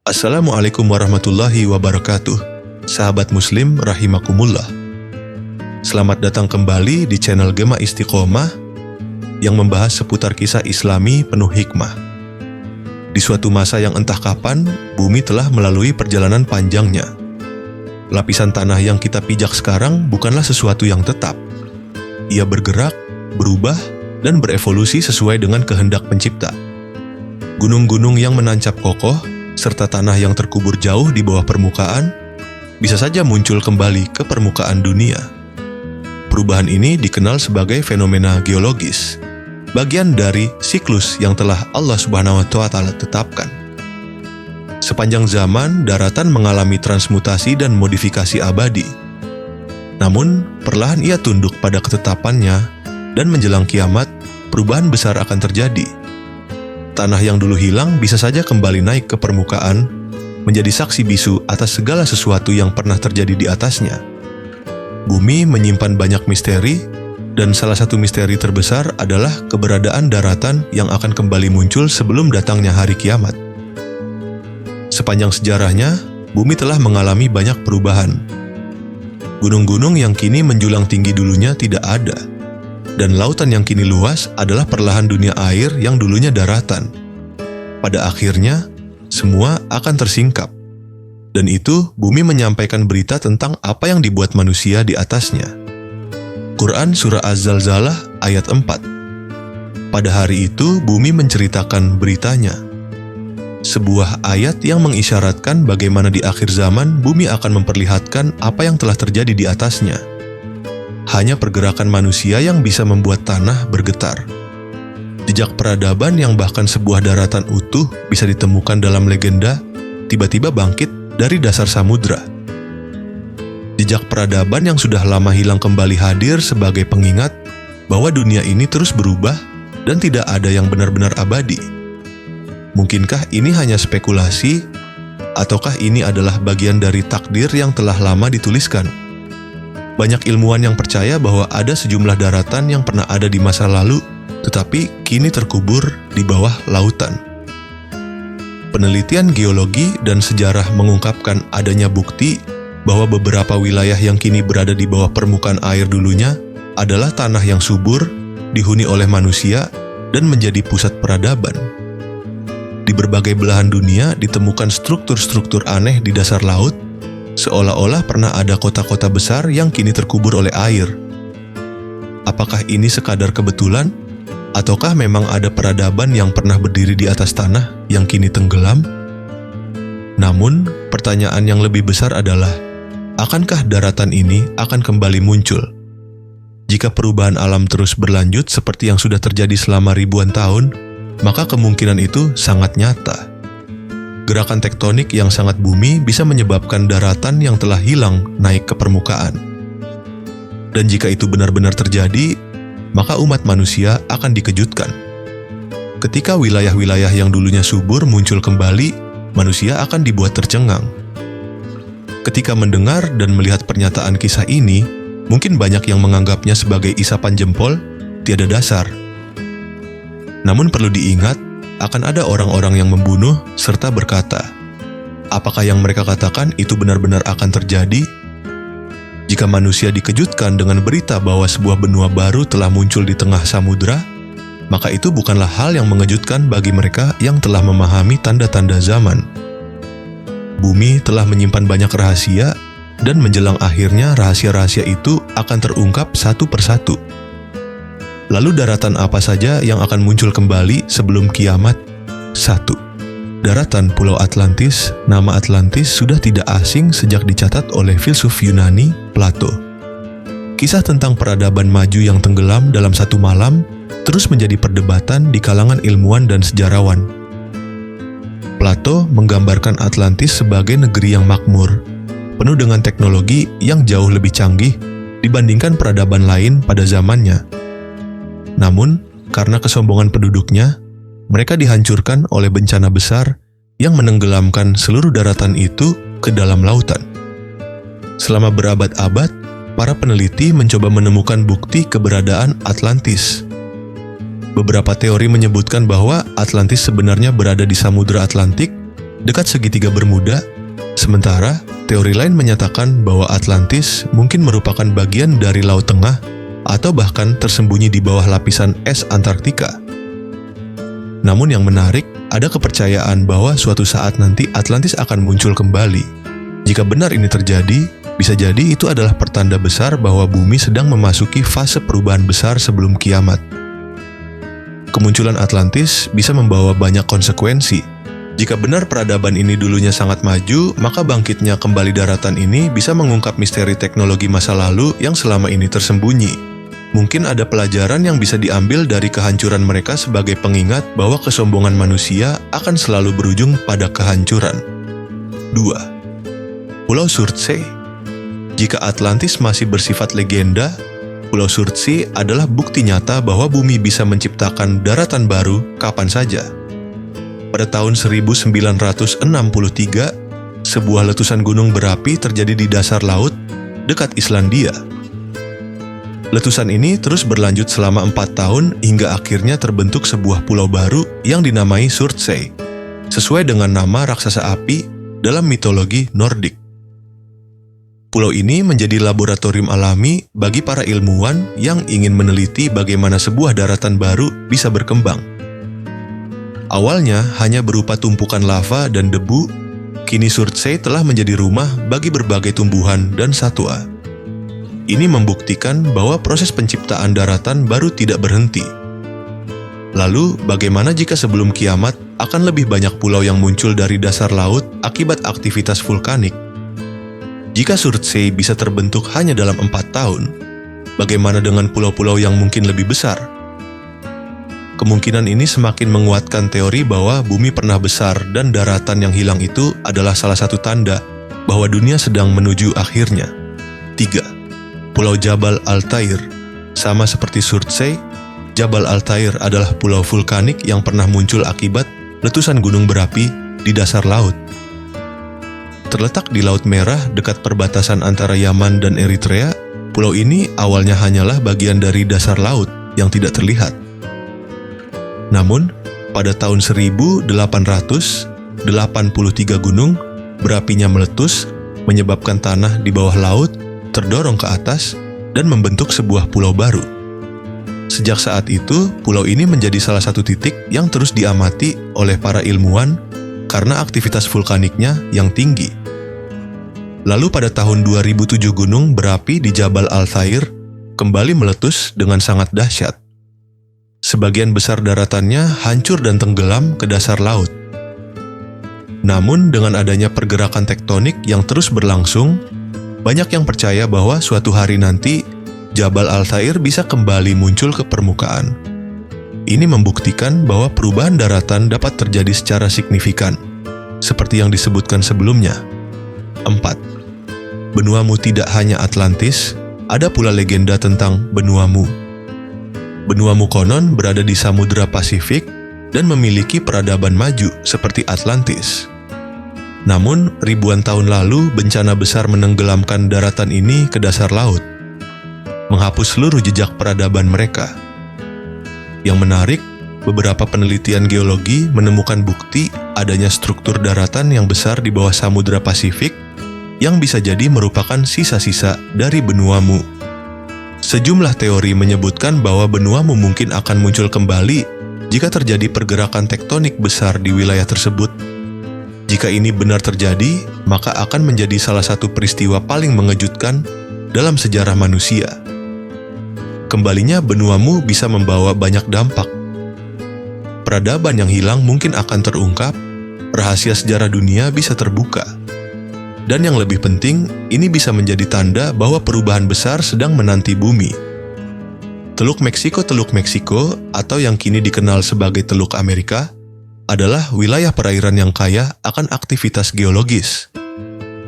Assalamualaikum warahmatullahi wabarakatuh. Sahabat muslim rahimakumullah. Selamat datang kembali di channel Gema Istiqomah yang membahas seputar kisah islami penuh hikmah. Di suatu masa yang entah kapan, bumi telah melalui perjalanan panjangnya. Lapisan tanah yang kita pijak sekarang bukanlah sesuatu yang tetap. Ia bergerak, berubah, dan berevolusi sesuai dengan kehendak pencipta. Gunung-gunung yang menancap kokoh serta tanah yang terkubur jauh di bawah permukaan, bisa saja muncul kembali ke permukaan dunia. Perubahan ini dikenal sebagai fenomena geologis, bagian dari siklus yang telah Allah Subhanahu wa Ta'ala tetapkan. Sepanjang zaman, daratan mengalami transmutasi dan modifikasi abadi. Namun, perlahan ia tunduk pada ketetapannya, dan menjelang kiamat, perubahan besar akan terjadi. Tanah yang dulu hilang bisa saja kembali naik ke permukaan, menjadi saksi bisu atas segala sesuatu yang pernah terjadi di atasnya. Bumi menyimpan banyak misteri, dan salah satu misteri terbesar adalah keberadaan daratan yang akan kembali muncul sebelum datangnya hari kiamat. Sepanjang sejarahnya, bumi telah mengalami banyak perubahan. Gunung-gunung yang kini menjulang tinggi dulunya tidak ada, dan lautan yang kini luas adalah perlahan dunia air yang dulunya daratan. Pada akhirnya, semua akan tersingkap. Dan itu, bumi menyampaikan berita tentang apa yang dibuat manusia di atasnya. Quran Surah Az-Zalzalah ayat 4. Pada hari itu, bumi menceritakan beritanya. Sebuah ayat yang mengisyaratkan bagaimana di akhir zaman bumi akan memperlihatkan apa yang telah terjadi di atasnya. Hanya pergerakan manusia yang bisa membuat tanah bergetar. Jejak peradaban yang bahkan sebuah daratan utuh bisa ditemukan dalam legenda, tiba-tiba bangkit dari dasar samudra. Jejak peradaban yang sudah lama hilang kembali hadir sebagai pengingat bahwa dunia ini terus berubah dan tidak ada yang benar-benar abadi. Mungkinkah ini hanya spekulasi, ataukah ini adalah bagian dari takdir yang telah lama dituliskan? Banyak ilmuwan yang percaya bahwa ada sejumlah daratan yang pernah ada di masa lalu, tetapi kini terkubur di bawah lautan. Penelitian geologi dan sejarah mengungkapkan adanya bukti bahwa beberapa wilayah yang kini berada di bawah permukaan air dulunya adalah tanah yang subur, dihuni oleh manusia, dan menjadi pusat peradaban. Di berbagai belahan dunia ditemukan struktur-struktur aneh di dasar laut, seolah-olah pernah ada kota-kota besar yang kini terkubur oleh air. Apakah ini sekadar kebetulan? Ataukah memang ada peradaban yang pernah berdiri di atas tanah yang kini tenggelam? Namun, pertanyaan yang lebih besar adalah, akankah daratan ini akan kembali muncul? Jika perubahan alam terus berlanjut seperti yang sudah terjadi selama ribuan tahun, maka kemungkinan itu sangat nyata. Gerakan tektonik yang sangat bumi bisa menyebabkan daratan yang telah hilang naik ke permukaan. Dan jika itu benar-benar terjadi, maka umat manusia akan dikejutkan. Ketika wilayah-wilayah yang dulunya subur muncul kembali, manusia akan dibuat tercengang. Ketika mendengar dan melihat pernyataan kisah ini, mungkin banyak yang menganggapnya sebagai isapan jempol, tiada dasar. Namun perlu diingat, akan ada orang-orang yang membunuh serta berkata, apakah yang mereka katakan itu benar-benar akan terjadi? Jika manusia dikejutkan dengan berita bahwa sebuah benua baru telah muncul di tengah samudra, maka itu bukanlah hal yang mengejutkan bagi mereka yang telah memahami tanda-tanda zaman. Bumi telah menyimpan banyak rahasia, dan menjelang akhirnya rahasia-rahasia itu akan terungkap satu persatu. Lalu daratan apa saja yang akan muncul kembali sebelum kiamat? 1. Daratan Pulau Atlantis. Nama Atlantis sudah tidak asing sejak dicatat oleh filsuf Yunani, Plato. Kisah tentang peradaban maju yang tenggelam dalam satu malam terus menjadi perdebatan di kalangan ilmuwan dan sejarawan. Plato menggambarkan Atlantis sebagai negeri yang makmur, penuh dengan teknologi yang jauh lebih canggih dibandingkan peradaban lain pada zamannya. Namun, karena kesombongan penduduknya, mereka dihancurkan oleh bencana besar yang menenggelamkan seluruh daratan itu ke dalam lautan. Selama berabad-abad, para peneliti mencoba menemukan bukti keberadaan Atlantis. Beberapa teori menyebutkan bahwa Atlantis sebenarnya berada di Samudra Atlantik dekat segitiga Bermuda, sementara teori lain menyatakan bahwa Atlantis mungkin merupakan bagian dari Laut Tengah atau bahkan tersembunyi di bawah lapisan es Antartika. Namun yang menarik, ada kepercayaan bahwa suatu saat nanti Atlantis akan muncul kembali. Jika benar ini terjadi, bisa jadi itu adalah pertanda besar bahwa bumi sedang memasuki fase perubahan besar sebelum kiamat. Kemunculan Atlantis bisa membawa banyak konsekuensi. Jika benar peradaban ini dulunya sangat maju, maka bangkitnya kembali daratan ini bisa mengungkap misteri teknologi masa lalu yang selama ini tersembunyi. Mungkin ada pelajaran yang bisa diambil dari kehancuran mereka sebagai pengingat bahwa kesombongan manusia akan selalu berujung pada kehancuran. 2. Pulau Surtsey. Jika Atlantis masih bersifat legenda, Pulau Surtsey adalah bukti nyata bahwa bumi bisa menciptakan daratan baru kapan saja. Pada tahun 1963, sebuah letusan gunung berapi terjadi di dasar laut dekat Islandia. Letusan ini terus berlanjut selama 4 tahun hingga akhirnya terbentuk sebuah pulau baru yang dinamai Surtsey, sesuai dengan nama raksasa api dalam mitologi Nordik. Pulau ini menjadi laboratorium alami bagi para ilmuwan yang ingin meneliti bagaimana sebuah daratan baru bisa berkembang. Awalnya hanya berupa tumpukan lava dan debu, kini Surtsey telah menjadi rumah bagi berbagai tumbuhan dan satwa. Ini membuktikan bahwa proses penciptaan daratan baru tidak berhenti. Lalu, bagaimana jika sebelum kiamat akan lebih banyak pulau yang muncul dari dasar laut akibat aktivitas vulkanik? Jika Surtsey bisa terbentuk hanya dalam 4 tahun, bagaimana dengan pulau-pulau yang mungkin lebih besar? Kemungkinan ini semakin menguatkan teori bahwa bumi pernah besar dan daratan yang hilang itu adalah salah satu tanda bahwa dunia sedang menuju akhirnya. 3. Pulau Jabal Altair. Sama seperti Surtsey, Jabal Altair adalah pulau vulkanik yang pernah muncul akibat letusan gunung berapi di dasar laut. Terletak di Laut Merah dekat perbatasan antara Yaman dan Eritrea, pulau ini awalnya hanyalah bagian dari dasar laut yang tidak terlihat. Namun, pada tahun 1883 gunung berapinya meletus, menyebabkan tanah di bawah laut terdorong ke atas dan membentuk sebuah pulau baru. Sejak saat itu, pulau ini menjadi salah satu titik yang terus diamati oleh para ilmuwan karena aktivitas vulkaniknya yang tinggi. Lalu pada tahun 2007 gunung berapi di Jabal Altair kembali meletus dengan sangat dahsyat. Sebagian besar daratannya hancur dan tenggelam ke dasar laut. Namun dengan adanya pergerakan tektonik yang terus berlangsung, banyak yang percaya bahwa suatu hari nanti Jabal Altair bisa kembali muncul ke permukaan. Ini membuktikan bahwa perubahan daratan dapat terjadi secara signifikan, seperti yang disebutkan sebelumnya. 4. Benuamu tidak hanya Atlantis, ada pula legenda tentang Benuamu. Benuamu konon berada di Samudra Pasifik dan memiliki peradaban maju seperti Atlantis. Namun, ribuan tahun lalu bencana besar menenggelamkan daratan ini ke dasar laut, menghapus seluruh jejak peradaban mereka. Yang menarik, beberapa penelitian geologi menemukan bukti adanya struktur daratan yang besar di bawah Samudra Pasifik yang bisa jadi merupakan sisa-sisa dari Benuamu. Sejumlah teori menyebutkan bahwa Benuamu mungkin akan muncul kembali jika terjadi pergerakan tektonik besar di wilayah tersebut. Jika ini benar terjadi, maka akan menjadi salah satu peristiwa paling mengejutkan dalam sejarah manusia. Kembalinya Benuamu bisa membawa banyak dampak. Peradaban yang hilang mungkin akan terungkap, rahasia sejarah dunia bisa terbuka. Dan yang lebih penting, ini bisa menjadi tanda bahwa perubahan besar sedang menanti bumi. Teluk Meksiko atau yang kini dikenal sebagai Teluk Amerika adalah wilayah perairan yang kaya akan aktivitas geologis.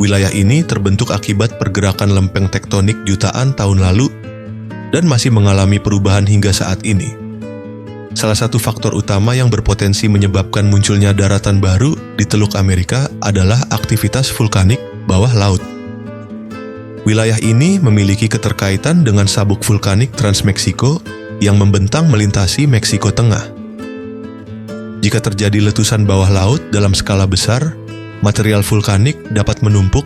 Wilayah ini terbentuk akibat pergerakan lempeng tektonik jutaan tahun lalu dan masih mengalami perubahan hingga saat ini. Salah satu faktor utama yang berpotensi menyebabkan munculnya daratan baru di Teluk Amerika adalah aktivitas vulkanik bawah laut. Wilayah ini memiliki keterkaitan dengan sabuk vulkanik Transmeksiko yang membentang melintasi Meksiko Tengah. Jika terjadi letusan bawah laut dalam skala besar, material vulkanik dapat menumpuk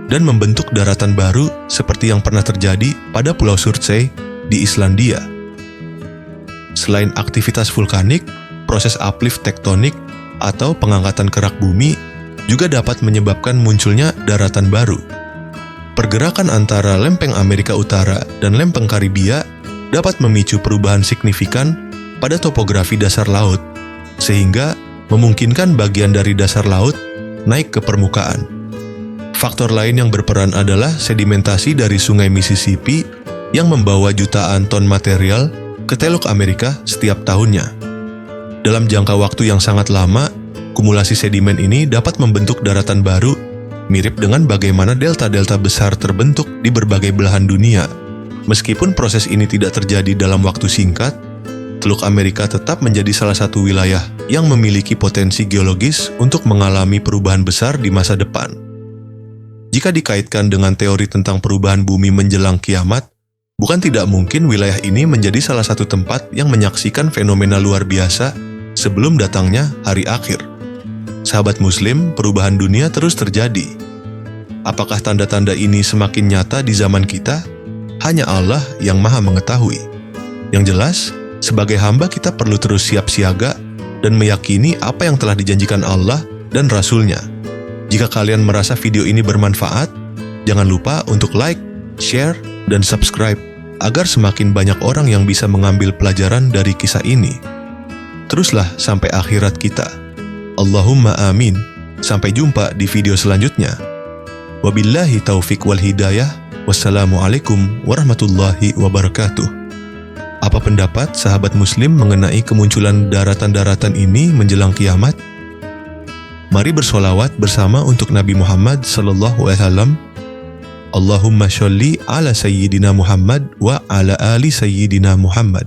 dan membentuk daratan baru seperti yang pernah terjadi pada Pulau Surtsey di Islandia. Selain aktivitas vulkanik, proses uplift tektonik atau pengangkatan kerak bumi juga dapat menyebabkan munculnya daratan baru. Pergerakan antara lempeng Amerika Utara dan lempeng Karibia dapat memicu perubahan signifikan pada topografi dasar laut, sehingga memungkinkan bagian dari dasar laut naik ke permukaan. Faktor lain yang berperan adalah sedimentasi dari Sungai Mississippi yang membawa jutaan ton material ke Teluk Amerika setiap tahunnya. Dalam jangka waktu yang sangat lama, kumulasi sedimen ini dapat membentuk daratan baru, mirip dengan bagaimana delta-delta besar terbentuk di berbagai belahan dunia. Meskipun proses ini tidak terjadi dalam waktu singkat, Teluk Amerika tetap menjadi salah satu wilayah yang memiliki potensi geologis untuk mengalami perubahan besar di masa depan. Jika dikaitkan dengan teori tentang perubahan bumi menjelang kiamat, bukan tidak mungkin wilayah ini menjadi salah satu tempat yang menyaksikan fenomena luar biasa sebelum datangnya hari akhir. Sahabat Muslim, perubahan dunia terus terjadi. Apakah tanda-tanda ini semakin nyata di zaman kita? Hanya Allah yang Maha mengetahui. Yang jelas, sebagai hamba kita perlu terus siap siaga dan meyakini apa yang telah dijanjikan Allah dan Rasul-Nya. Jika kalian merasa video ini bermanfaat, jangan lupa untuk like, share, dan subscribe agar semakin banyak orang yang bisa mengambil pelajaran dari kisah ini. Teruslah sampai akhirat kita. Allahumma amin. Sampai jumpa di video selanjutnya. Wabillahi taufik wal hidayah. Wassalamualaikum warahmatullahi wabarakatuh. Apa pendapat sahabat Muslim mengenai kemunculan daratan-daratan ini menjelang kiamat? Mari bersolawat bersama untuk Nabi Muhammad SAW. Allahumma sholli ala sayyidina Muhammad wa ala ali sayyidina Muhammad.